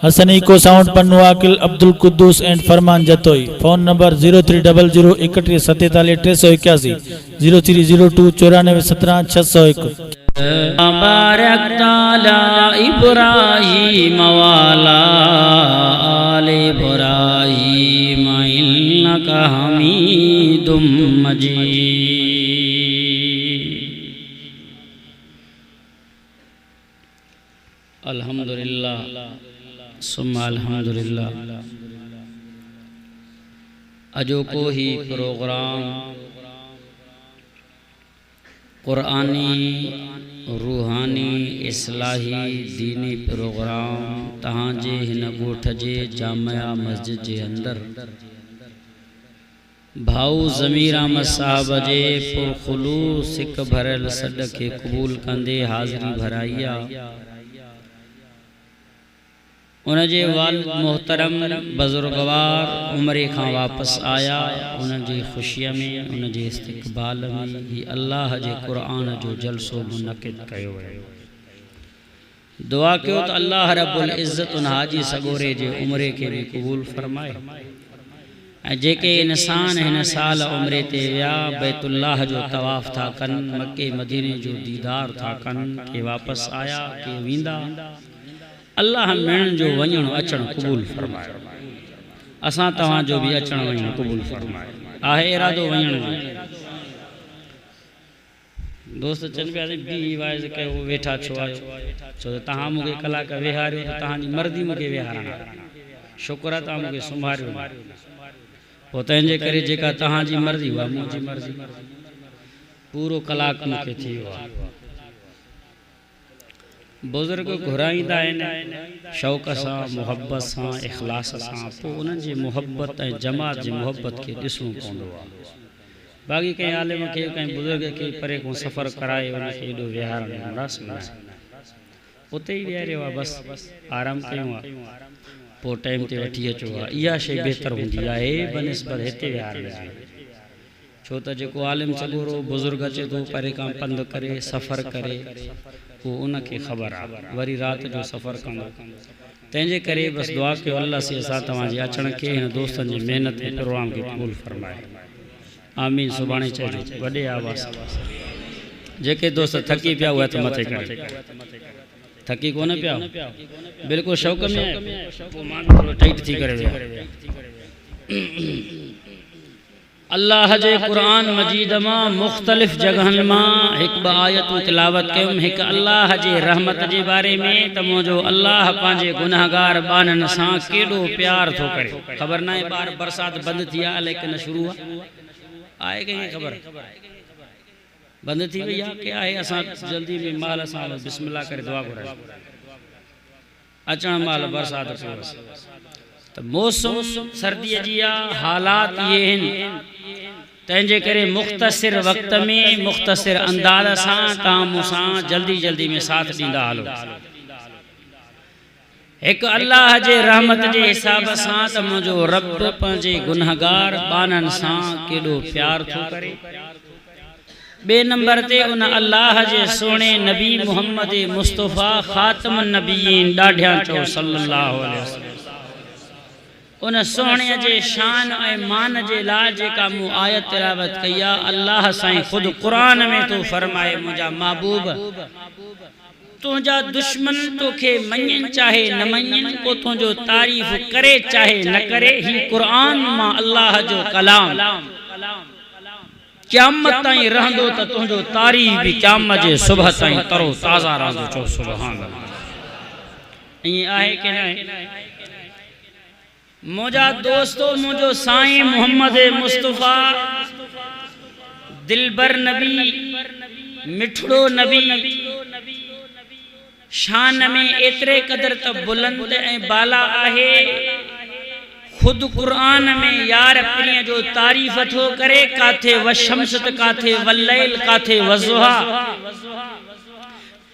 हसनी को sound Pannu Aqil Abdul Quddus and Farman Jatoi. Phone number 0300 31 47 381 0302 94 17 601। बारकत अला इब्राहीम वाला आले इब्राहीम इन्नका हमीदुम मजीद। अल्हम्दुलिल्लाह सुम्मा अल्हम्दुलिल्लाह। अजो को ही प्रोग्राम कुरानी रूहानी इस्लाही दीनी प्रोग्राम तहांजे हिन ॻोठ जे जामिया मस्जिद जे अंदर भाऊ ज़मीर अहमद साहब जे पुरखुलूस सिक भरियल सॾ खे क़बूल कंदे हाज़िरी भराई आहे। उनजे वालिद मोहतरम बुजुर्गवार उम्रे खां वापस आया। उनजी ख़ुशीअ में उनजे इस्तक़बाल में ही अल्लाह जे क़ुरान जो जलसो मुनक़िद कयो वियो। दुआ कयो त अल्लाह रब्बुल इज़्ज़त उन हाजी सगोरे जे उम्रे खे भी क़बूल फरमाए। ऐं जेके इंसान हिन साल उम्रे ते विया बैतुल्लाह जो तवाफ़ था कनि, मके मदीने जो दीदार था कनि, के वापस आया के वेंदा। अल्लाह मिणन जो वञण अचण क़बूल फरमाए। असां तव्हां जो भी अचण वञण क़बूल फरमाए। आहे इरादो वञण जो। दोस्त चन पिया बी वाइज कयो वेठा छो आयो, छो त तव्हां मूंखे कलाक विहारियो त तव्हांजी मर्ज़ी मूंखे विहारणा। शुक्र आहे तव्हां मूंखे संभारियो। पोइ तंहिंजे करे जेका तव्हांजी मर्ज़ी उहा मुंहिंजी मर्ज़ी। पूरो कलाक मूंखे थी वियो आहे। बुजुर्ग घुराईंदा आहिनि शौक़ सां, मुहबत सां, इख़लास सां। पोइ उन्हनि जी मुहबत ऐं जमात जी मुहबत खे ॾिसणो पवंदो आहे। बाक़ी कंहिं आलिम खे कंहिं बुज़ुर्ग खे परे खां सफ़र कराए उनखे एॾो विहारणु मुनासिब न आहे। उते ई विहारियो आहे, बसि आराम कयूं आहे, पोइ टाइम ते वठी अचो आहे। इहा शइ बहितर हूंदी आहे बनिस्बत हिते विहारण जी। छो त जेको आलिम सगोरो बुज़ुर्ग अचे थो परे खां पंधु करे सफ़र करे, पोइ उनखे ख़बर आहे वरी राति जो सफ़र कंदो। तंहिंजे करे बसि दुआ कयो अल्लाह से असां तव्हांजे अचण खे हिन दोस्तनि जी महिनत ऐं प्रोग्राम खे क़बूल फरमाए। आमीन। सुभाणे चइजो वॾे आवाज़। जेके दोस्त थकी पिया उहे हथ मथे करे। थकी कोन पिया, बिल्कुलु शौक़ में पोइ मां थोरो टाइट थी करे वियो। अल्लाह जे क़ुरान मजीद मां मुख़्तलिफ़ जगहनि मां हिकु ॿ आयतूं तिलावत कयुमि। हिकु अल्लाह जे रहमत जे बारे में त मुंहिंजो अल्लाह पंहिंजे गुनाहगार ॿारनि सां केॾो प्यार थो करे। ख़बर न आहे ॿार बरसाति बंदि थी आहे अलाए न शुरू आहे कंहिंखे ख़बर? बंदि थी वई आहे की आहे? असां जल्दी में माल सां बिस्मिल्लाह करे दुआ घुरायूं। अचण महिल बरसाति पियोसि त मौसम सर्दीअ जी आहे, हालात इहे आहिनि। तंहिंजे करे मुख़्तसिर वक़्त में मुख़्तसिर अंदाज़ सां तव्हां मूंसां जल्दी जल्दी में साथ ॾींदा हलो। हिकु अल्लाह जे रहमत जे हिसाब सां त मुंहिंजो रब पंहिंजे गुनाहगार ॿारनि सां केॾो प्यार थो करे। ॿिए नंबर ते उन अल्लाह जे सोणे नबी मुहम्मद मुस्तफ़ा ख़ातम नबीन ॾाढियां चओ सल्लल्लाहु अलैहि वसल्लम उन सोहणे जे शान ऐं मान जे लाइ जेका मूं आयत तिलावत कई आहे। अल्लाह साईं ख़ुदि क़ुरान में तो फरमाए मुंहिंजा महबूब तुंहिंजा दुश्मन तोखे मञनि चाहे न मञनि, को तुंहिंजो तारीफ़ करे चाहे न करे, ही क़ुरान मां अल्लाह जो कलाम क़यामत ताईं रहंदो त तुंहिंजो तारीफ़ भी क़यामत जे सुबह ताईं तरो ताज़ा रहंदो। चओ सुभान अल्लाह। ईअं आहे की न? मुंहिंजा दोस्तो मुंहिंजो साईं मोहम्मद मुस्तफ़ा दिलबर नबी, मिठड़ो नबी, शान में एतिरे क़दर त बुलंद ऐं बाला आहे। खुद कुरान में यार प्रिय जो तारीफ़ थो करे, काथे वशम्स त काथे वल्लैल काथे वज़ुहा।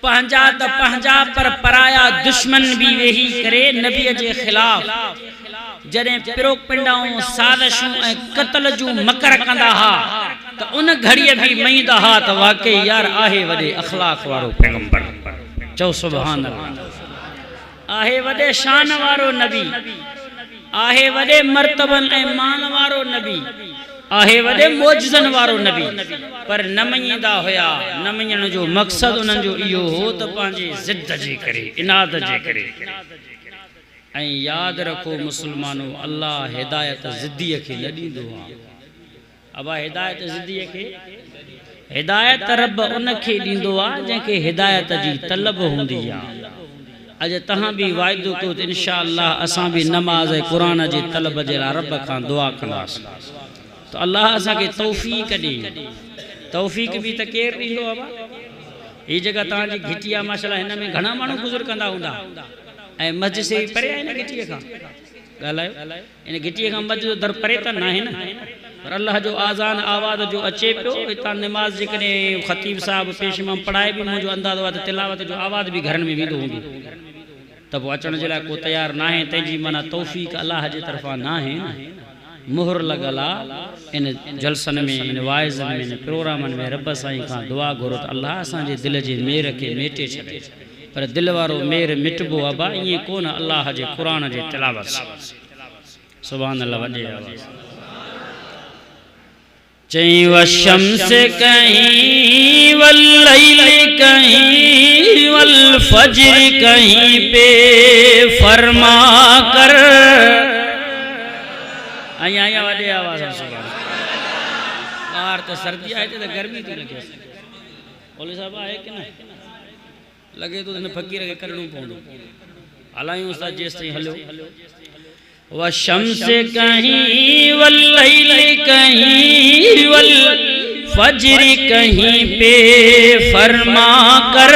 पंहिंजा त पंहिंजा पर पराया दुश्मन भी वेही करे नबी जे ख़िलाफ़ जॾहिं पिरो पिंडाऊं साज़िशूं ऐं क़त्ल जूं मकर कंदा हा त उन घड़ीअ भी मईंदा हा त वाकई यार आहे वॾे अख़लाक़ वारो पैगंबर। चओ सुभान अल्लाह। आहे वॾे शान वारो नबी, आहे वॾे मर्तबन ऐं मान वारो नबी। आहे वॾे मौजज़नि वारो नबी, पर न मञींदा हुया। न मञण जो मक़सदु उन्हनि जो इहो हो त पंहिंजे ज़िद जे करे, इनाद जे करे। ऐं यादि रखो मुस्लमानो, अल्लाह हिदायत ज़िद्दीअ खे न ॾींदो आहे। अबा हिदायत ज़िद्दीअ खे, हिदायत रब उन खे ॾींदो आहे जंहिंखे हिदायत जी तलब हूंदी आहे। अॼु तव्हां बि वाइदो कयो त इंशा अल्लाह असां बि नमाज़ ऐं क़ुर जे तलब जे लाइ रब खां दुआ कंदासीं, त अल्लाह असांखे तौफ़ीक़ ॾे। तौफ़ीक़ बि त केरु ॾींदो आहे? हीअ जगह तव्हांजी घिटी आहे माशाल्लाह, हिन में घणा माण्हू गुज़र कंदा हूंदा, ऐं मस्जिद से परे आहे न घिटीअ खां? ॻाल्हायो, इन घिटीअ खां मस्जिद जो दर परे त न आहे न, पर अल्लाह जो आज़ान आवाज़ जो अचे पियो। हितां निमाज़ जेकॾहिं ख़तीब साहिब पेश इमाम पढ़ाए बि मुंहिंजो अंदाज़ो आहे त तिलावत जो आवाज़ बि घरनि में वेंदो हूंदो, त पोइ अचण जे लाइ को तयारु न आहे। तंहिंजी माना तौफ़ीक़ अल्लाह जे तरफ़ां न आहे, मुहर लॻल आहे। इन जलसनि में, इन वाइज़नि में, इन प्रोग्रामनि में रब साईं खां दुआ घुरो त अल्लाह असांजे दिल जे मेर खे मेटे छॾे। पर दिल वारो मेर मिटबो अबा ईअं कोन अल्लाह जे क़ुर जे तिलावत सां। सुभान अल्लाह, वॾे आवाज़ चई वशम्स कहीं वल्लैल कहीं वल्फज्र कहीं पे फरमा कर। आया वॾे आवाज़ सां। ॿाहिरि त सर्दी आहे त गर्मी थी लॻे। मौलवी साहिब आहे की न? लॻे थो हिन फ़क़ीर खे करणो पवंदो। हलायूं था जेसि ताईं हलियो। वशम्स कहीं वल्लैल कहीं वल्फज्र कहीं पे फरमा कर।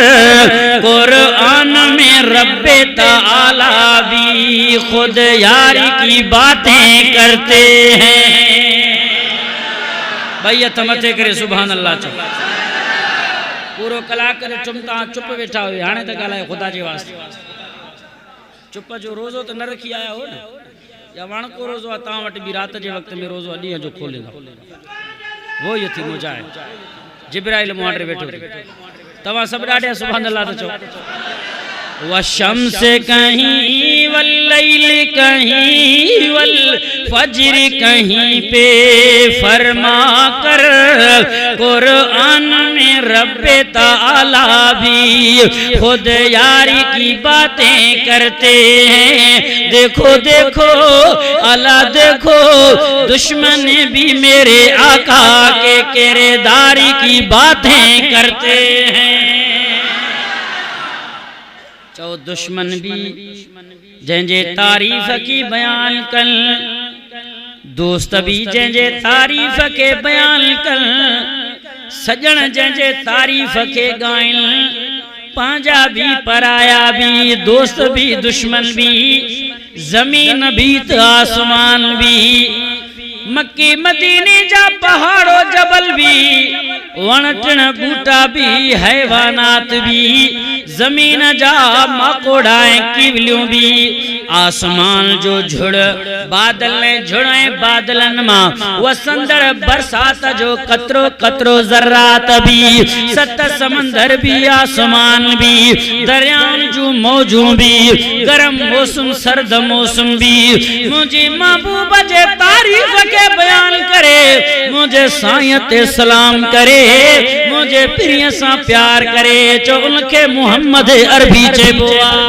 कुरान में रब्बे ताला भी खुद यारी की बातें करते हैं। भैया मथे करे सुभान अल्लाह चो। पूरो कलाक चुमता चुप वेठा हुए, हाणे त ॻाल्हायो ख़ुदा जे वास्ते। चुप जो रोज़ो त न रखी आया हो न, या वणको रोज़ो आहे तव्हां वटि बि राति जे वक़्त में रोज़ो ॾींहं जो खोलींदा। वो ये थी मुजाए जिब्राइल मूं वटि वेठो, तव्हां सभु ॾाढा सुभान अल्लाह त चओ। वशम्स कहीं वल्लैल कहीं वल्फज्र कहीं पे फरमा कर। कुरान में रब्बे ताला भी खुद यारी की बातें करते हैं। देखो देखो अल्लाह देखो, दुश्मन भी मेरे आका के किरदारी की बातें करते हैं। चो दुश्मन भी जंहिंजे तारीफ़ की बयान कल, दोस्त भी जंहिंजे तारीफ़ के बयान कल, सजण जंहिंजे तारीफ़ के गाइन, पंहिंजा भी पराया भी, दोस्त भी दुश्मन भी, ज़मीन भी त आसमान भी, मक्की मदीने जा पहाड़ो जबल भी, वण टिण बूटा भी, हैवानात भी, जमीन जा माकोड़ा कीवलियों भी, आसमान जो झुड़ बादल ने झुड़े बादलन मां वसंदड़ बरसात जो कतरो कतरो ज़र्रात भी, सत समंदर भी, आसमान भी, दरियान जो मौजूं भी, गरम मौसम सर्द मौसम भी, मुझे महबूब जे तारीफ के बयान करे, मुझे साईं ते सलाम करे, मुझे प्रिय सा प्यार करे। चो उनके मोहम्मद अरबी चइबो आहे।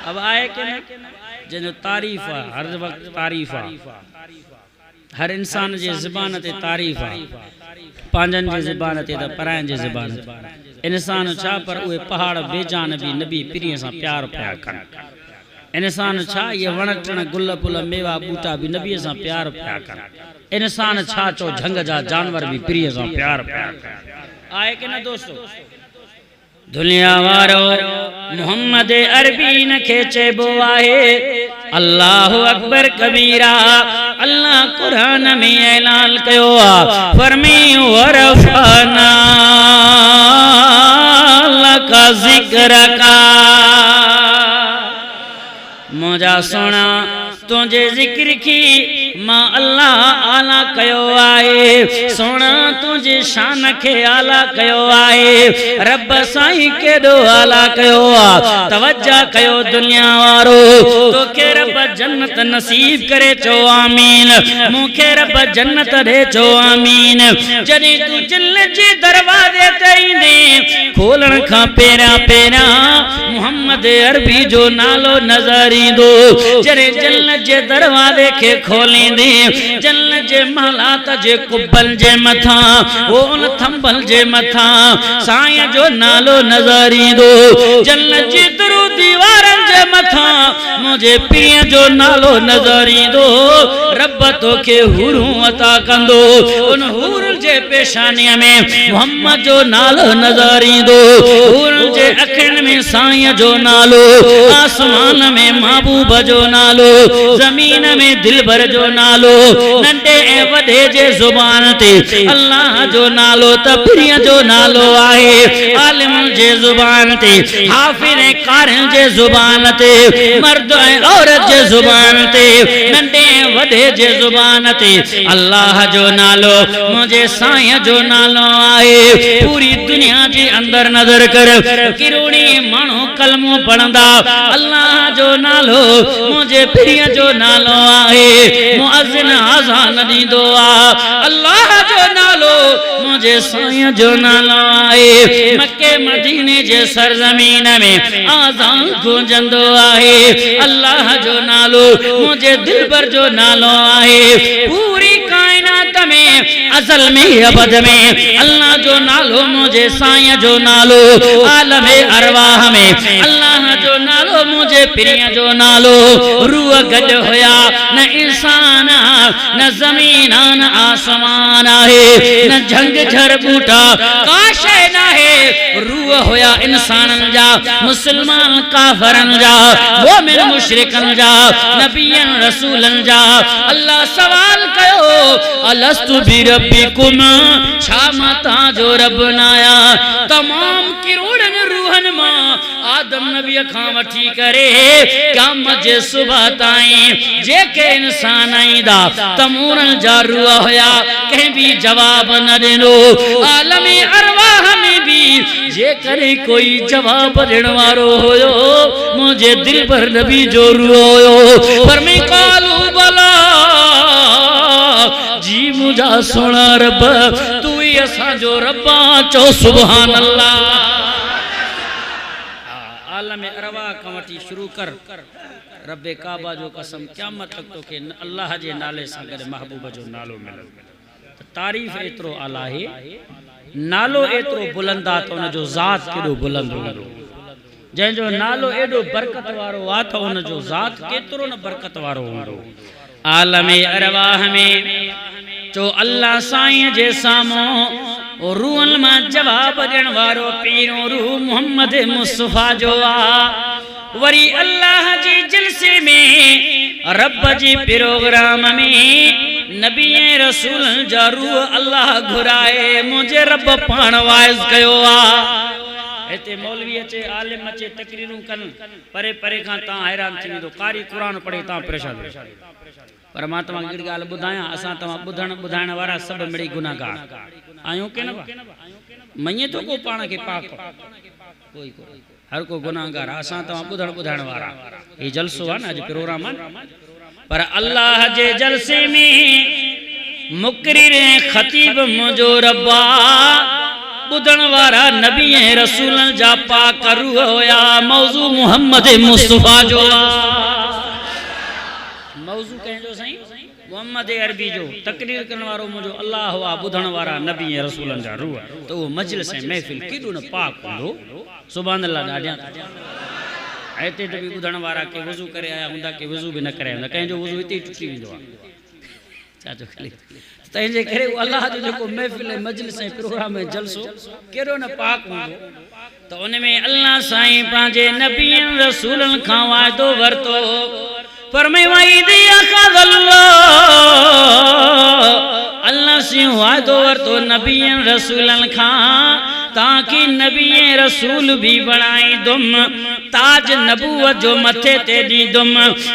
अब आए कि न जिन तारीफ़ आहे, हर वक्त तारीफ़ आहे, हर इंसान जे ज़बान ते तारीफ़ आहे। पंहिंजनि जे ज़बान ते त परायनि जे ज़बान ते। इंसान छा, पर उहे पहाड़ बेजान भी नबी प्रिय सां प्यार पिया कनि। इंसान छा, ये वण टिण गुल पुल मेवा बूटा भी नबीअ सां प्यार पिया कनि। इंसान छा, चो झंग जा जानवर भी प्रिय सां प्यार पिया कनि। आहे कि न दोस्तों? दुनिया वारो मोहम्मद अरबी न खे चइबो आहे अल्लाहु अकबर कबीरा। अल्लाह कुरान में ऐलान कयो आहे, फरमी वरफना लका ज़िक्रका। मुंहिंजा सोना तुझे जिक्र की मां अल्लाह आला कयो आए सोना तुझे शान के आला कयो आए रब साईं केडो आला कयो आ तवज्जा कयो दुनिया वारो तो के रब जन्नत नसीब करे चो आमीन मुखे रब जन्नत दे चो आमीन जदी तू जन्नत जे दरवाजे ते ईंदे खोलण खां पेरा पेरा मोहम्मद अरबी जो नालो नजर ईंदो जरे जन्नत जे दरवाजे के खोलींदे जन्नत जे महलात जे कुबल जे मथा वो उन थंबल जे मथा साईं जो नालो नजर ईंदो जन्नत जे दरो दीवारन जे मथा मुझे पीर जो नालो नजर ईंदो रब तोखे हुरूं अता कंदो उन हूर जे पेशानीअ में मोहम्मद जो नालो नजर ईंदो हूर जे अखियुनि में साईं जो नालो आसमान में महबूब जो नालो जमीन में दिलबर जो नालो नंढे ऐं वॾे जे ज़ुबान ते अल्लाह जो नालो त प्रिय जो नालो आहे आलिम जे ज़ुबान ते हाफिज़ ऐं कारी जे ज़ुबान ते मर्द ऐं औरत जे ज़ुबान ते नंढे ऐं वॾे जे ज़ुबान ते अल्लाह जो नालो मुंहिंजे साईं जो नालो आहे पूरी दुनिया जे अंदर नज़र कर किरोड़ी माण्हू कलमो पढ़ंदा अल्लाह जो नालो मुंहिंजे प्रिय जो नालो आहे मुअज़्ज़िन अज़ान ॾींदो आहे अल्लाह जो नालो मुंहिंजे साईं जो नालो आहे मक्के मदीने जे सरज़मीन में आज़ान गूंजंदो आहे अल्लाह जो नालो मुंहिंजे दिलबर जो नालो आहे पूरी कायनात में अज़ल में अबद में अल्लाह जो नालो मुझे साईं जो नालो आलम अरवाह में अल्लाह जो नालो मुझे प्रिय जो नालो रूह गड होया न इंसान न जमीन न आसमान है न जंग झर बूटा काश न है रूह होया इंसानन जा मुसलमान काफरन जा मोमिन मुशरिकन जा नबियन रसूलन जा अल्लाह सवाल कयो अलस्तु बिरब्बिकुम छा माता जो रब नाया तमाम किरोड़न रूहन मां आदम नबी खां वठी करे क़यामत जे सुबह ताईं जेके इंसान आईंदा तमूरन जा रूह होया कंहिं भी जवाब न ॾिनो आलम अरवाह में भी जे करे कोई जवाब ॾियण वारो हुयो मुंहिंजे दिल पर नबी जो रूह हुयो पर मैं कालू बला जी मुझा सोना रब तू ही असा जो रब्बा चो सुभान अल्लाह आलम अरवा खां वठी शुरू कर रब्बे काबा जो कसम क़यामत तक तो के अल्लाह जे नाले सां गॾु महबूब जो नालो मिलंदो तारीफ़ एतिरो आला है नालो एतिरो बुलंद आहे त उनजो ज़ात केॾो बुलंद हूंदो जंहिंजो नालो एॾो बरकत वारो आहे त उनजो ज़ात केतिरो न बरकत वारो हूंदो आलम अरवाह में जो अल्लाह साईं जे साम्हूं रूहन मां जवाब ॾियण वारो पीरो रूह मोहम्मद मुस्तफा जो आ वरी अल्लाह जी जलसे में रब जी प्रोग्राम में नबी रसूल जा रूह अल्लाह घुराए मुझे रब पाण वाइज कयो आ एते मौलवी अचे आलिम अचे तकरीरूं कन परे परे खां ता हैरान थी वेंदो कारी कुरान पढ़े ता परेशान पर मां तव्हां गिड़ ॻाल्हि ॿुधायां असां तव्हां ॿुधाइण वारा सभु मिड़ी गुनाहगार आहियूं के न मञे थो को पाण खे पाक कोई हर को गुनाहगार असां तव्हां ॿुधाइण वारा ही जलसो आहे न अॼु प्रोग्राम आहे पर अल्लाह जे जलसे में मुकरिर खतीब मुंहिंजो रब्बा ॿुधण वारा नबी ऐं रसूलनि जा पाक रूह हुया मौज़ू मोहम्मद मुस्तफा जो मौज़ू कंहिंजो साईं मोहम्मद अरबी जो तकरीर करण वारो मुंहिंजो अल्लाह हुआ ॿुधण वारा नबी ऐं रसूलनि जा रूह त उहो मजलिस ऐं महफ़िल केॾो न पाक हूंदो सुभान अल्लाह ॾाढियां हिते त बि ॿुधण वारा के वज़ू करे आया हूंदा के वज़ू बि न करे आया हूंदा कंहिंजो वज़ू हिते ई टुटी वेंदो आहे चाचो ख़ाली तंहिंजे करे अल्लाह जो जेको महफ़िल मजलिस ऐं प्रोग्राम ऐं जलसो केॾो न पाक हूंदो त उन में अल्लाह साईं पंहिंजे नबियनि रसूलनि खां वाइदो वरितो अल्लाह से वाइदो वरितो नबियनि रसूलनि खां ताकि नबी रसूल भी बणाई दुम ताज नबूवत जो मथे ते दी दुम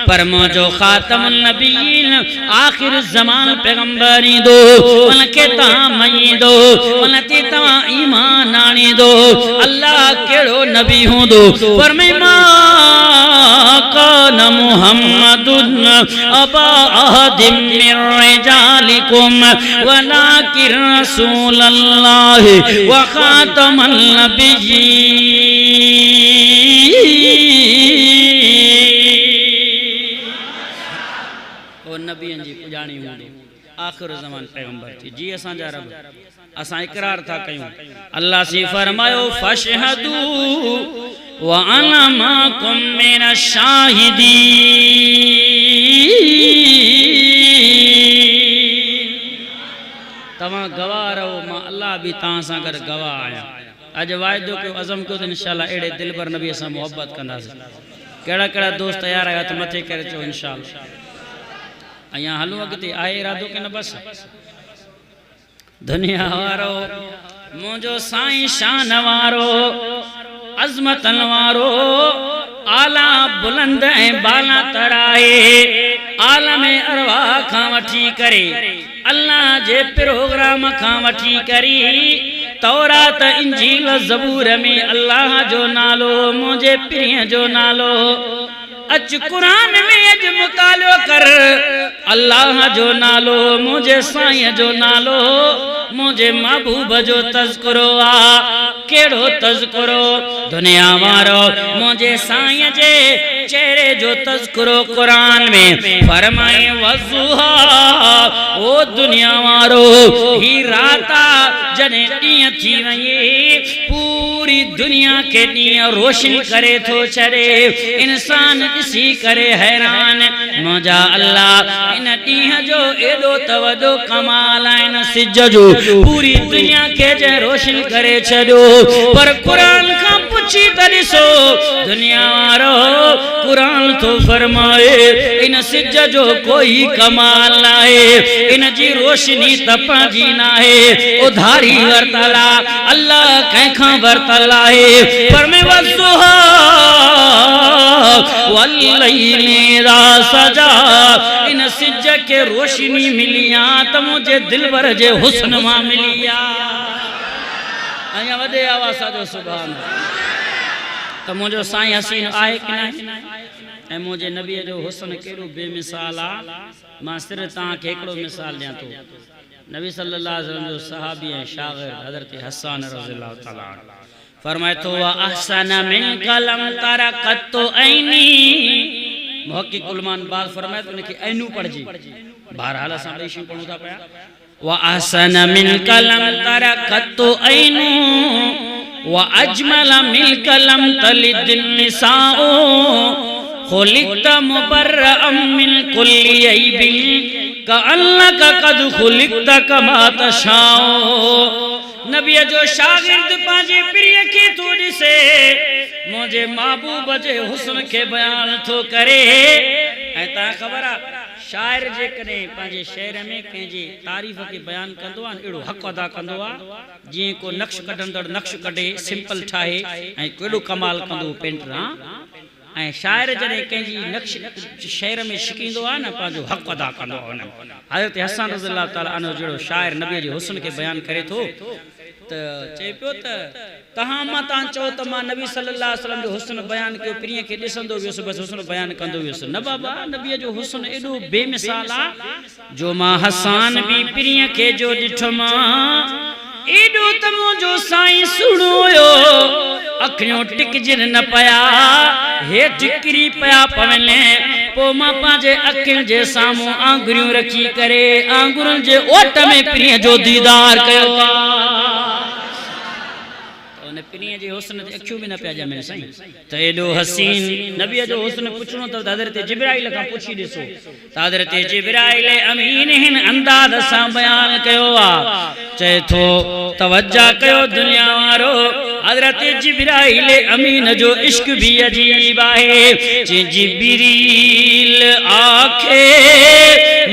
पर मुझो खातमुन नबीन आखिर जमान पैगंबरी दो उनके ता मई दो उनते ता ईमान आनी दो अल्लाह केड़ो नबी हूं दो पर मैं कान मुहम्मदुन अबा अहदिम मिन रिजालिकुम वलाकिन रसूलल्लाह व खातमुन नबिय्यीन। ओ नबियन जी पुजाणी हूंदो आखिर ज़मान पैगंबर थी जी असांजा रब असां इकरार था कयूं अल्लाह से फरमायो फशहदू व अना माकुम मिन शाहिदीन। तव्हां गवाह रहो मां अल्लाह भी तव्हां सां गॾु गवाह आहियां। अॼु वाइदो कयो अज़म कयो त इंशाअल्लाह अहिड़े दिलबर नबी सां मोहब्बत कंदासीं। कहिड़ा कहिड़ा दोस्त तयार आहियो त मथे करे चओ इंशाअल्लाह। अञा हलूं अॻिते आहे इरादो की न बस दुनिया वारो मुंहिंजो साईं शान वारो अज़मतन वारो आला बुलंद ऐं बाला तराए आलम अरवाह खां वठी करे अल्लाह जे प्रोग्राम खां वठी करे तौरात इंजील ज़बूर में अल्लाह जो नालो मुझे प्रिय जो नालो अच कुरान में अज मुतालो कर अल्लाह जो नालो मुझे साईं जो नालो मुझे महबूब जो तज़किरो आ केड़ो तज़किरो दुनिया वारो मुझे साईं जे चेहरे जो तज़किरो कुरान में फरमाए वज़ुहा ओ दुनिया वारो ही राता जने ॾींहं थी वई पूरी दुनिया के ॾींहं रोशन करे थो छॾे इंसान ॾिसी करे हैरान मुंहिंजा अल्लाह इन ॾींहं जो एॾो त वॾो कमाल आहे न सिज जो पूरी दुनिया के जे रोशन करे छॾियो पर कुरान खां पुछी त ॾिसो दुनिया वारो कुरान तो फरमाए इन सिज जो कोई कमाल नाहे इन जी रोशनी तपा जी नाहे उधारी वरतला अल्लाह कंहिंखां वरतल आहे पर में वज़ुहा वल्लैली इज़ा सजा इन सिज के रोशनी मिलिया त मुझे दिलबर जे हुस्न मां मिलिया। अञा वॾे आवाज़ सां जो सुभान त मुंहिंजो साईं हसीन आहे कि न ऐं मुंहिंजे नबीअ जो हुस्न केॾो बेमिसाल आहे। मां सिर्फ़ु तव्हांखे हिकिड़ो मिसाल ॾियां थो। नबी सल्लल्लाहु अलैहि वसल्लम जो सहाबी ऐं शागिर्द हज़रत हसन रज़ियल्लाहु तआला फरमाए थो व अहसन मिन कलम तरा कत्तो ऐनी मुहक्किक उलमान बाज़ फरमाए तो उनखे ऐनू पढ़जी बहरहाल असां ॿई शयूं पढ़ूं था पिया व अहसन मिन कलम तरा कत्तो ऐनू व अजमल मिन कलम तलिद निसाओ खुलिक़्त मुबर्रअम मिन कुल्ली ऐबिन कअन्नका कद खुलिक़्त कमा तशाओ। नबी जो शागिर्द पांजे प्रिय के तो दिसे मुझे महबूब जे हुस्न के बयान तो करे ऐं ता खबर आ शायर जे कने पांजे शेर में कंहिंजी तारीफ़ के बयान कंदो आ एड़ो हक अदा कंदो आ जी को नक्श कढंदड़ नक्श कढे सिंपल ठाहे ऐं केड़ो कमाल कंदो पेंटर हां ऐं शायर जने कंहिंजी नक्श शेर में शिकींदो आ न पांजो हक अदा कंदो आ। हज़रत हसन रज़ियल्लाहु तआला अन्हु जहिड़ो शायर नबी जे हुस्न के बयान करे थो त चए पियो त तहां मां तव्हां चओ त मां नबी सल्लल्लाहु अलैहि वसल्लम जो हुस्न बयान कयो प्रिय खे ॾिसंदो वियुसि बसि हुस्न बयान कंदो वियुसि न बाबा नबीअ जो हुस्न एॾो बेमिसाल आहे जो मां हसन बि प्रिय खे जो ॾिठो मां एॾो त मुंहिंजो साईं सुहिणो हुयो अखियूं टिकजन न पया हेठि किरी पिया पवनि पोइ मां पंहिंजे अखियुनि जे साम्हूं आंगुरियूं रखी करे आंगुरनि जे ओट में प्रिय जो दीदार कयो प्रिय जे हुस्न ते अखियूं भी न पिया ॼमनि साईं त एॾो हसीन नबीअ जो हुस्न पुछणो त हज़रत जिब्राइल खां पुछी ॾिसो त हज़रत जिब्राइल अमीन हिन अंदाज़ सां बयान कयो आहे चए थो तवज्जो कयो दुनिया वारो हज़रत जिब्राइल अमीन जो इश्क भी अजीब आहे जे जिब्रील आखे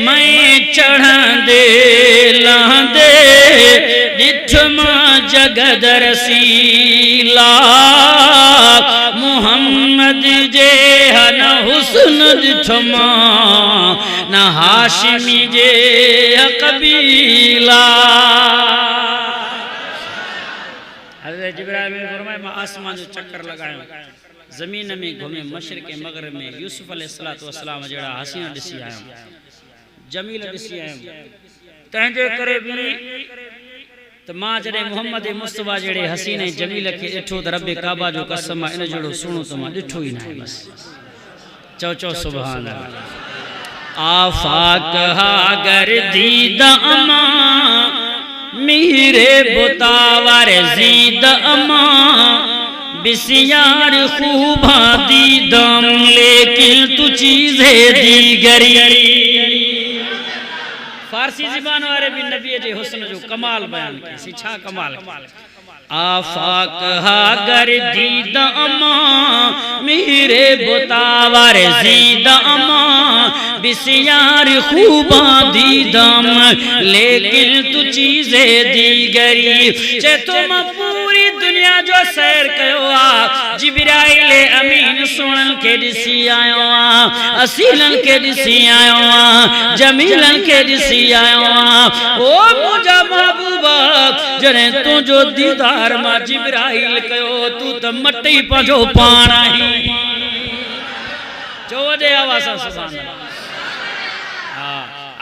मैं चढ़ंदे लहंदे ॾिठ मां जगद रसीला मोहम्मद जे हन हुस्न दिठमा न हाशिमी जे कबीला। हज़रत जिब्राइल फरमाए मां आसमान जो चक्कर लगायो ज़मीन में घूमे मशरिक़ मग़रिब में यूसुफ अलैहिस्सलातु वस्सलाम जड़ा हसीन ॾिसी आयो जमील ॾिसी आयो तंहिंजे करे भी त मां जॾहिं मोहम्मद मुस्तफ़ा जड़े हसीन जमील के ॾिठो त रब काबा जो कसम इन जड़ो सुणो त मां ॾिठो ही न बस। चो सुभान अल्लाह। आफाक हा गर्दीद अमा मीरे बुतावर जीद अमा बिसियार खूबा दीदम लेकिन तू चीज़े दीगरी। फारसी ज़बान वाले भी नबी जे हुस्न जो कमाल बयान की छा कमाल। आफाक हा गर्दीद अमा मीरे बुतावर जीद अमा बिसियार खूबा दीदम लेकिन तू चीज़े दीगरी। चे तो मां पूरी दुनिया जो सैर कयो आ जिब्राइल अमीन सुनन के ॾिसी आयो आ असीलन के ॾिसी आयो आ जमीलन के ॾिसी आयो आ। ओ मुंहिंजा महबूबा जॾहिं तुंहिंजो दीदार मां जिब्राइल कयो तू त मटई पंहिंजो पाण आहीं। जो वॾे आवाज़ सां सुभान अल्लाह।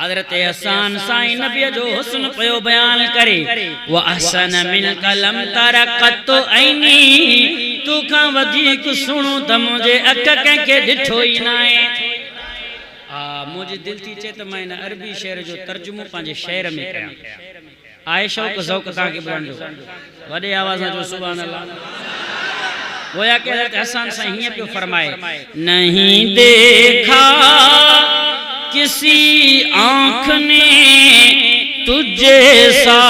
हज़रत हसन साईं नबी जो हुस्न पयो बयान करे व अहसन मिन कलम तरक़त ऐनी तू खां वधीक सुणो त मुझे अख कंहिंखे ॾिठो ई न आहे। मुझे दिल थी चे त मैं इन अरबी शेर जो तर्जुमो पंहिंजे शेर में कयां। आए शौक़ ज़ौक़ तव्हांखे ॿुधण जो वॾे आवाज़ जो सुभान अल्लाह। गोया के हज़रत हसन साईं हीअं पियो फरमाए नहीं देखा किसी आँख ने तुझे सा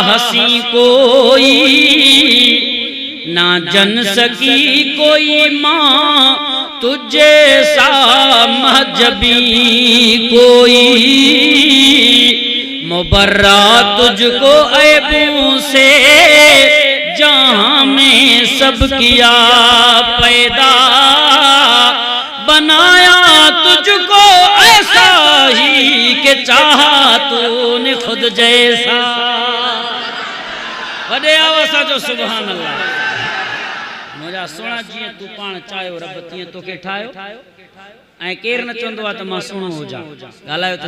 हसी कोई ना जन सकी कोई माँ तुझे सा महजबी कोई मुबर्रा तुझको ऐबों से जहाँ में सब किया पैदा बनाया तुझको ऐसा ही के चाहा तूने खुद जैसा। वॾे आवाज़ जो सुभान अल्लाह। मुझा सोना जी तू पान चायो रब तीअं तोखे ठायो ऐं केर न चवंदो आहे त मां सुहिणो हुजां। ॻाल्हायो त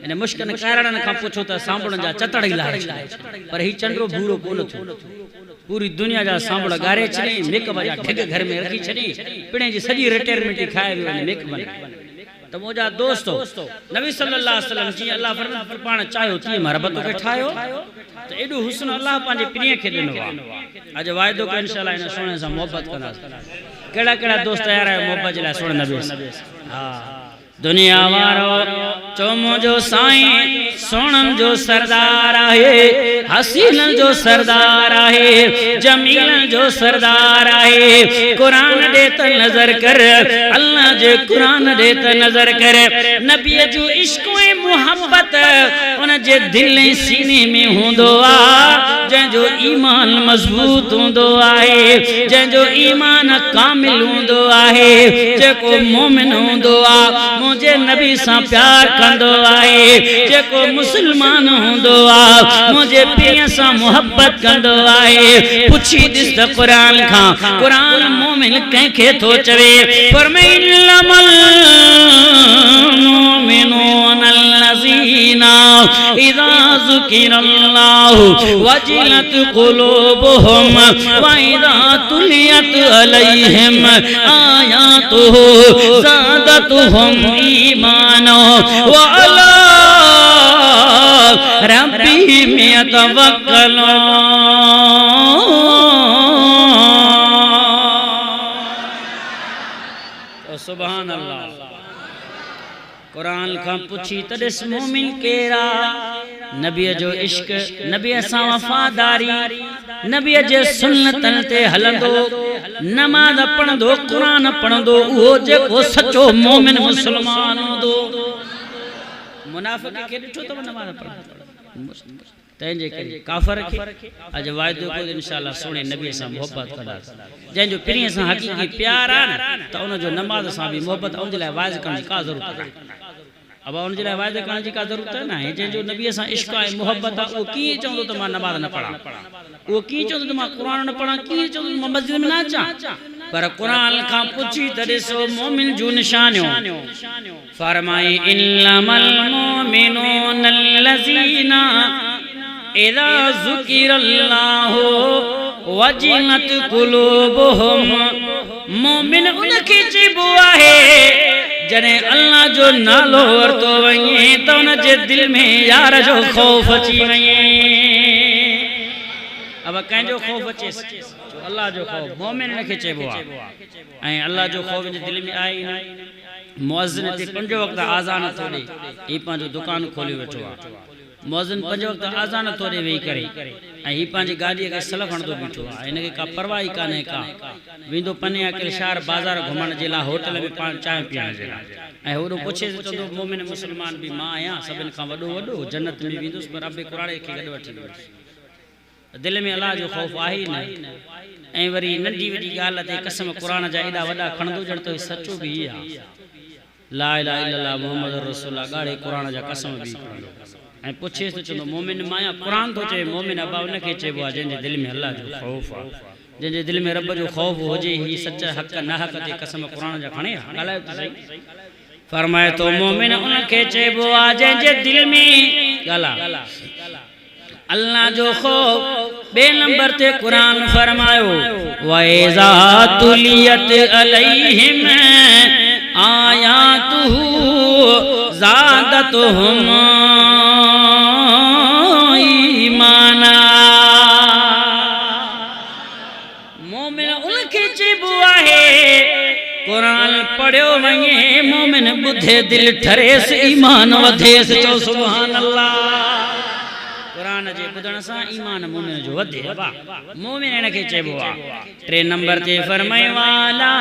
इन मुश्किल कारणनि खां पुछो त सांभड़नि जा चतड़ ई लाहे पर ही चंडो भूरो कोन थियो। पूरी दुनिया जा सांभड़ गारे छॾी मेकअप जा ढिग घर में रखी छॾी पिणे जी सॼी रिटायरमेंट खाए वियो मेकअप में। त मुंहिंजा दोस्तो नबी सल्लल्लाहु अलैहि वसल्लम जी अल्लाह फरमाए पाण चाहियो तीअं मां रब तोखे ठाहियो त एॾो हुस्न अल्लाह पंहिंजे प्रिय खे ॾिनो आहे। अॼु वाइदो कयो इंशाअल्लाह इन सोने सां मोहबत कंदासीं। कहिड़ा कहिड़ा दोस्त यार आहियो मोहबत जे लाइ सोने नबी। हा दुनिया वारो चो मुंहिंजो साईं सोनम जो सरदार आहे हसीनन जो सरदार आहे जमीलन जो सरदार आहे। कुरान ॾे त नज़र कर अल्लाह जे कुरान ॾे त नज़र कर। नबी जो इश्क ऐं मोहब्बत उन जे दिल ऐं सीने में हूंदो आहे। जंहिंजो ईमान मज़बूत हूंदो आहे जंहिंजो ईमान कामिल हूंदो आहे जेको मोमिन हूंदो आहे मुझे नबी सां प्यार कंदो आहे जेको मुसलमान हूंदो आहे मुझे प्रिय सां मोहब्बत कंदो आहे। पुछी ॾिस त क़ुरान खां क़ुरान मोमिन कंहिंखे थो चवे फरमाइनल मुमिनून अल्लज़ीना इज़ा ज़ुकिरल्लाहु वजिलत क़ुलूबुहुम व इज़ा तुलियत अलैहिम आयातुहु ज़ादतुहुम ईमानो व अला रब्बिहिम यतवक्कलून। सुभान अल्लाह। कुरान खां पुछी त ॾिस मोमिन केरा नबी जो इश्क नबी सां वफादारी नबी जे सुन्नतन ते हलंदो नमाज पढ़ंदो कुरान पढ़ंदो उहो जेको सचो मोमिन मुसलमान हूंदो। मुनाफिक खे ॾिठो अथव नमाज पढ़ंदो तंहिंजे करे काफ़र खे अॼु वाइदो कयो इंशाअल्लाह सोने नबी सां मोहब्बत कंदासीं जंहिंजो पिरीअ सां हक़ीक़ी प्यार आहे न त उनजो नमाज़ सां बि मोहब्बत उनजे लाइ वाइज़ करण जी का ज़रूरत आहे अब उनजे लाइ वाइदो करण जी का ज़रूरत न आहे जंहिंजो नबीअ सां इश्क आहे मोहब्बत आहे उहो कीअं चवंदो त मां नमाज़ न पढ़ां उहो कीअं चवंदो त मां क़ुर न पढ़ां कीअं चवंदो त मां मस्जिद में न अचां पर क़ुर खां पुछी त ॾिसो मोमिन जूं निशानियूं फरमाए इन्नमल मोमिनून अल्लज़ीना इज़ा ज़ुकिरल्लाहु वजिलत कुलूबुहुम मोमिन उनखे चइबो आहे जॾहिं अल्लाह जो नालो वरितो वञे त उनजे दिल में यार जो ख़ौफ़ अची वञे अब कंहिंजो ख़ौफ़ अचे जो अल्लाह जो ख़ौफ़ मोमिन इनखे चइबो आहे ऐं अल्लाह जो ख़ौफ़ जे दिल में आहे न मुअज़्ज़िन ते 5 वक़्त आज़ान थो ॾे ही पंहिंजो दुकान खोले वेठो आहे मुअज़्ज़िन 5 वक़्त आज़ान थो ॾे वेही करे ऐं ही पंहिंजी गाॾीअ खे सलफ हणंदो बीठो आहे हिनखे का परवाह ई कान्हे का वेंदो पने अकेले शहर बाज़ार घुमण जे लाइ होटल में पाण चांहि पीअण जे लाइ ऐं होॾो पुछे चवंदो मोमिन मुस्लमान बि मां आहियां सभिनि खां वॾो जन्नत में वेंदुसि पर रब क़ुरान खे गॾु वठी वेंदुसि दिल में अल्लाह जो ख़ौफ़ आहे ई न ऐं वरी नंढी वॾी ॻाल्हि ते कसम क़ुरान जा एॾा वॾा खणंदो ॼण त सचो बि ई आहे ला इलाहा इल्लल्लाह मुहम्मद रसूलुल्लाह ॻाढ़े क़ुरान जा कसम बि खणंदो ऐं पुछे तो चवंदो मोमिन माया क़ुरान तो चए मोमिन अबा उनखे चइबो आहे जंहिंजे दिल में अल्लाह जो ख़ौफ़ आहे जंहिंजे दिल में रब जो ख़ौफ़ हुजे ही सच हक़ न हक़ ते कसम क़ुरान जा खणे ॻाल्हायो त सही फरमाए तो मोमिन उनखे चइबो आहे जंहिंजे दिल में ॻाल्हा अल्लाह जो ख़ौफ़ बे नंबर ते कुरान फरमायो वइज़ा तुलियत अलैहिम आयातुहु ज़ादतुहुम ईमाना मोमिन उनखे चइबो आहे कुरान पढ़ियो वञे मोमिन ॿुधे दिल ठरेसि ईमान वधेसि चओ सुभान अल्लाह कुरान जे ॿुधण सां ईमान मोमिन जो वधे मोमिन इनखे चइबो आहे 3 नंबर ते फरमाए वाला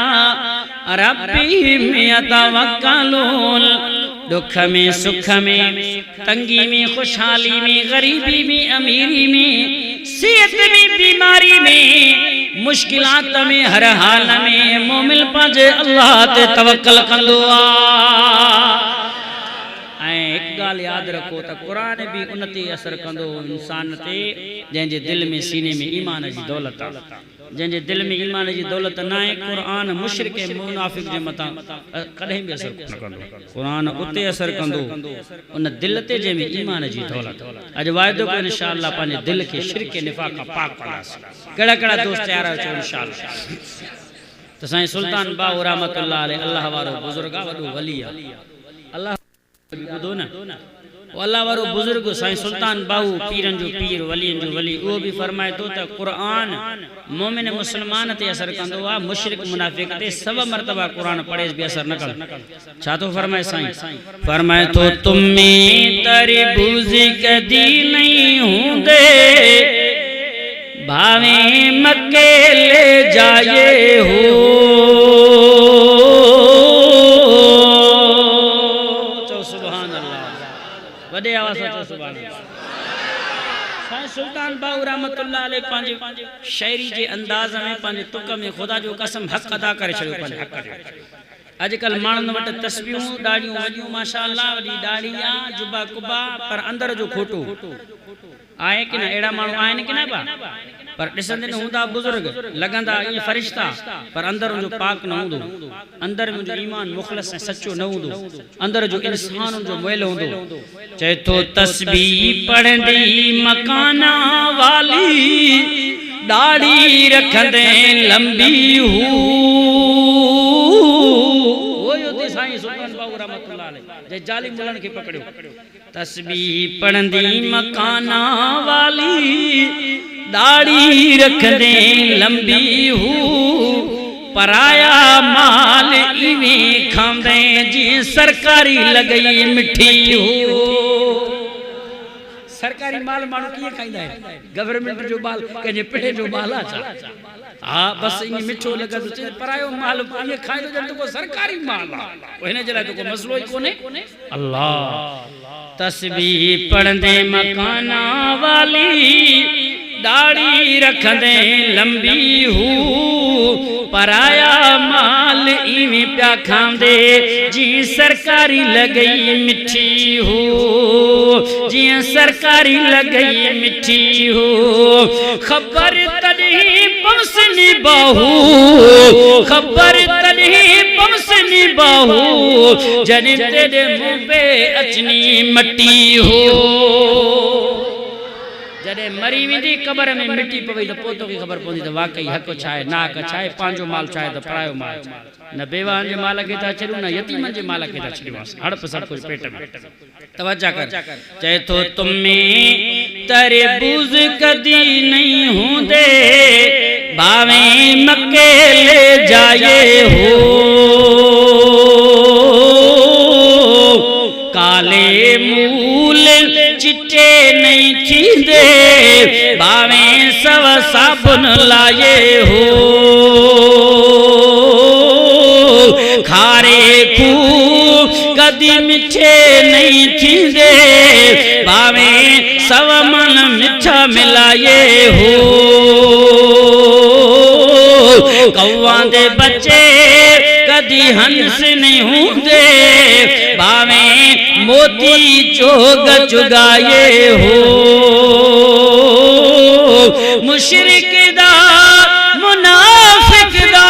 रब्बिहिम यतवक्कलून दुख में सुख में तंगी में खुशहाली में गरीबी में अमीरी में सेहत में बीमारी में मुश्किलात में हर हाल में मोमिन पंहिंजे अल्लाह ते तवक्कल कंदो आहे एक गाल याद रखो त कुरान भी उनते असर कंदो इंसान ते जंहिंजे दिल में सीने में ईमान जी दौलत आहे जंहिंजे दिल में ईमान जी दौलत न आहे कुरान मुशरिक मुनाफिक जे मथां कॾहिं बि असर न कंदो कुरान उते असर कंदो उन दिल ते जंहिंमें ईमान जी दौलत अॼु वाइदो कयो इंशाअल्लाह पंहिंजे दिल खे शिरक निफाक़ खां पाक कंदासीं कहिड़ा कहिड़ा दोस्त तयार अचो इंशाअल्लाह त साईं सुल्तान बाहु रहमतुल्लाह अलैह अल्लाह वारो बुज़ुर्ग आहे वॾो वली आहे अल्लाह ॿुधो न अल्लाह वारो बुजुर्ग साईं सुल्तान बाहु पीरन जो पीर वलियन जो वली वो भी फरमाए तो त कुरान मोमिन मुसलमान ते असर कंदो आ मुशरिक मुनाफिक ते 100 मर्तबा कुरान पढ़े भी असर न कंदो छा तो फरमाए साईं फरमाए तो तुम में तरबूज कदी नहीं होंदे भावे मक्के ले जाए हो वडे आवाज से सुभान अल्लाह साईं सुल्तान बाहु रहमतुल्लाह अलैह पंहिंजे शायरी जे अंदाज में पंहिंजे तुक में खुदा जो कसम हक़ अदा करे छॾियो पंहिंजे हक़ जो अॼुकल्ह माण्हुनि वटि तस्बीहूं ॾाढियूं वॾियूं माशाअल्लाह वॾी ॾाढ़ी आहे जुबा कुबा पर अंदर जो खोटो आहे कि न अहिड़ा माण्हू आहिनि कि न बा पर ॾिसंदे न हूंदा बुज़ुर्ग लॻंदा ईअं फरिश्ता पर अंदर जो पाक न हूंदो अंदर में जो ईमान मुख़लिस ऐं सचो न हूंदो अंदर जो इंसान जो मुयल हूंदो चए तो तस्बीह पढ़ंदी मकाना वाली दाढ़ी रखंदे लंबी हू साईं सुल्तान बाहु रहमतुल्लाह अलैह जे जालिम मुल्हनि खे पकड़ियो तस्बीह पढ़ंदी मकाना वाली दाढ़ी रखंदे लंबी हू पराया माल इवें खांदे जी सरकारी लॻई मिठी हू सरकारी माल माण्हू कीअं खाईंदा आहिनि गवर्नमेंट जो माल कंहिंजे पिणे जो माल आहे छा हाँ बस इन मिठो लॻंदो चए परायो माल ईअं खाईंदो ॼण त को सरकारी माल आहे हिन जे लाइ त को मसलो ई कोन्हे अल्लाह त तस्बीह पढ़ंदे मकाना वाली दाढ़ी रखंदे लंबी हूँ पराया माल इवें प्या खांदे जी सरकारी लगई मिठी हूँ जी सरकारी लगई मिठी हूँ खबर तॾहिं पवसनी बाहू खबर तॾहिं पवसनी बाहू जॾहिं तेरे मुंह पे अचनी मटी हो जॾहिं मरी वेंदी कबर में मिट्टी पवई तो पोतो की खबर पवंदी त वाकई हक़ छा आहे ना हक़ छा आहे पंहिंजो माल छा आहे त परायो माल न बेवान जे माल खे था छॾियूं न यतीमन जे माल खे था छॾियूं हड़प सभु कुझु पेट में तवज्जा कर चए तो तुम में तरबूज कदी नहीं हूंदे बावे मक्के ले जाए हो काले मूल चिट्टे नहीं थींदे बावे सव साबुन लाए हो खारे खू कदी मिठे नहीं थींदे बावे सव मन मिठा मिलाए हो कौआ दे बच्चे कदी हंस नहीं होंदे बावे मोती चोग चुगाए हो मुशरिक दा मुनाफिक दा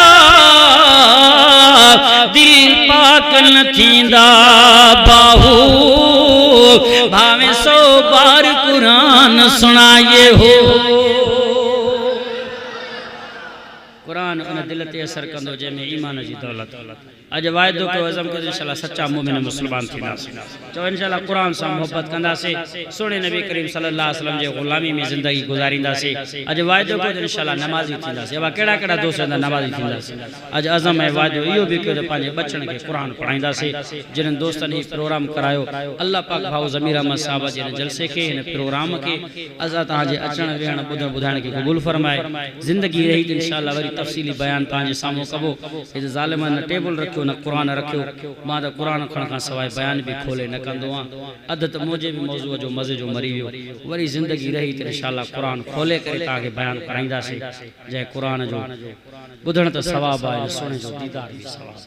दिल पाक न थींदा बाहू भावे 100 बार कुरान सुनाए हो कुरान उन दिल ते असर कंदो जंहिंमें ईमान जी दौलत अज वायदो कयो अज़म कयो इंशाअल्लाह सच्चा मोमिन मुस्लमान थींदासीं चओ इंशाअल्लाह कुरान सां मोहब्बत कंदासीं सुहिणे नबी करीम सल्लल्लाहु अलैहि वसल्लम जे ग़ुलामी में ज़िंदगी गुज़ारींदासीं अज वायदो कयो इंशाअल्लाह नमाज़ी थींदासीं अबा कहिड़ा कहिड़ा दोस्त आहिनि नमाज़ी थींदासीं अज अज़म ऐं वायदो इहो बि कयो त पंहिंजे बचड़नि खे कुरान पढ़ाईंदासीं जिन्हनि दोस्तनि हीउ प्रोग्राम करायो अल्लाह पाक भाऊ ज़मीर अहमद साहब जे हिन जलसे खे हिन प्रोग्राम खे असां तव्हांजे अचण वेहण ॿुधण ॿुधाइण खे क़बूल फरमाए ज़िंदगी रही त इंशाअल्लाह वरी तफ़सीली बयान तव्हांजे साम्हूं कबो हिते ज़ालिमनि न टेबल रखियो न कुरान रखियो मां त कुरान खण खां सवाइ बयान बि खोले न कंदो आहियां अधु त मुंहिंजे बि मौज़ूअ जो मज़े जो मरी वियो वरी ज़िंदगी रही त इंशाअल्लाह कुरान खोले करे तव्हांखे बयान कराईंदासीं जंहिं कुरान जो ॿुधण त सवाबु आहे सुहिणे जो दीदार बि सवाबु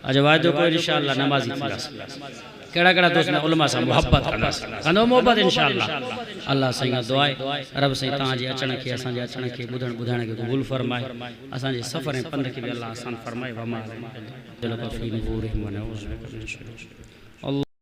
अॼु वाइदो कयो इंशाअल्लाह नमाज़ी थींदासीं कहिड़ा कहिड़ा दोस्त उलमा सां मोहब्बत कंदो मोहब्बत इंशाअल्लाह अल्लाह साईं दुआ आहे रब साईं तव्हांजे अचण खे असांजे अचण खे ॿुधण ॿुधाइण खे क़बूल फरमाए असांजे सफ़र ऐं पंध खे बि अल्लाह आसान फरमाए